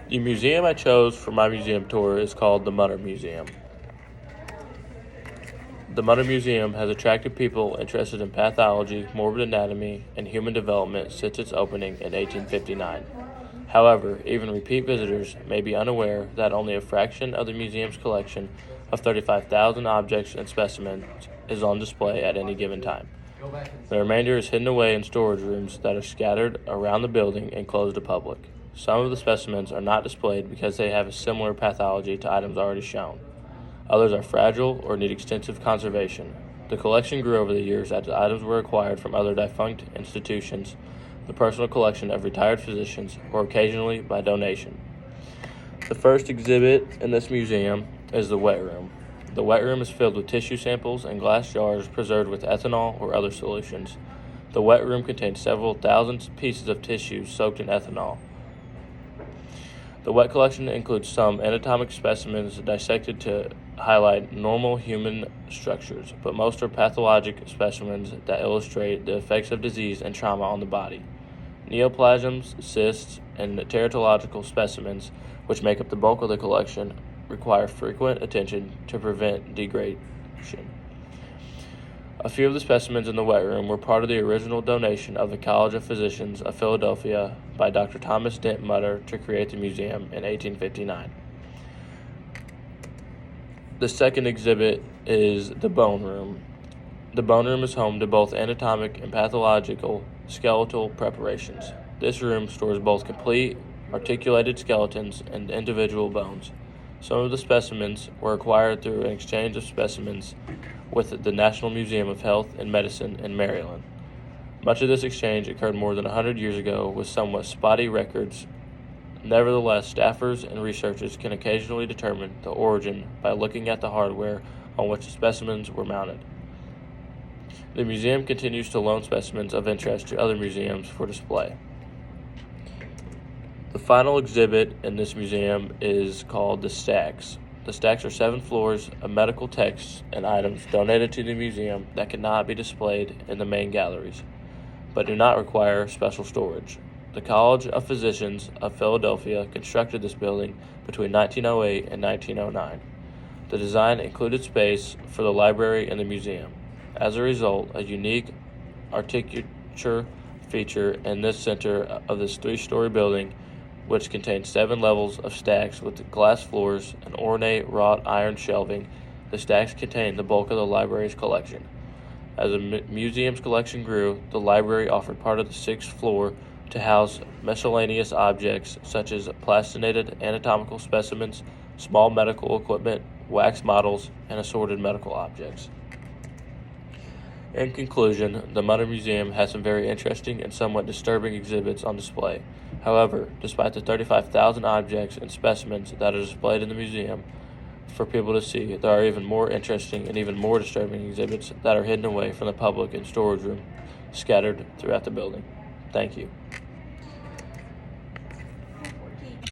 The museum I chose for my museum tour is called the Mutter Museum. The Mutter Museum has attracted people interested in pathology, morbid anatomy, and human development since its opening in 1859. However, even repeat visitors may be unaware that only a fraction of the museum's collection of 35,000 objects and specimens is on display at any given time. The remainder is hidden away in storage rooms that are scattered around the building and closed to public. Some of the specimens are not displayed because they have a similar pathology to items already shown. Others are fragile or need extensive conservation. The collection grew over the years as items were acquired from other defunct institutions, the personal collection of retired physicians, or occasionally by donation. The first exhibit in this museum is the wet room. The wet room is filled with tissue samples and glass jars preserved with ethanol or other solutions. The wet room contains several thousand pieces of tissue soaked in ethanol. The wet collection includes some anatomic specimens dissected to highlight normal human structures, but most are pathologic specimens that illustrate the effects of disease and trauma on the body. Neoplasms, cysts, and teratological specimens, which make up the bulk of the collection, require frequent attention to prevent degradation. A few of the specimens in the wet room were part of the original donation of the College of Physicians of Philadelphia by Dr. Thomas Dent Mutter to create the museum in 1859. The second exhibit is the bone room. The bone room is home to both anatomic and pathological skeletal preparations. This room stores both complete, articulated skeletons and individual bones. Some of the specimens were acquired through an exchange of specimens with the National Museum of Health and Medicine in Maryland. Much of this exchange occurred more than 100 years ago with somewhat spotty records. Nevertheless, staffers and researchers can occasionally determine the origin by looking at the hardware on which the specimens were mounted. The museum continues to loan specimens of interest to other museums for display. The final exhibit in this museum is called the Stacks. The stacks are 7 floors of medical texts and items donated to the museum that cannot be displayed in the main galleries, but do not require special storage. The College of Physicians of Philadelphia constructed this building between 1908 and 1909. The design included space for the library and the museum. As a result, a unique architecture feature in this center of this 3-story building, which contains 7 levels of stacks with glass floors and ornate wrought iron shelving. The stacks contain the bulk of the library's collection. As the museum's collection grew, the library offered part of the 6th floor to house miscellaneous objects such as plastinated anatomical specimens, small medical equipment, wax models, and assorted medical objects. In conclusion, the Mutter Museum has some very interesting and somewhat disturbing exhibits on display. However, despite the 35,000 objects and specimens that are displayed in the museum for people to see, there are even more interesting and even more disturbing exhibits that are hidden away from the public in storage rooms scattered throughout the building. Thank you.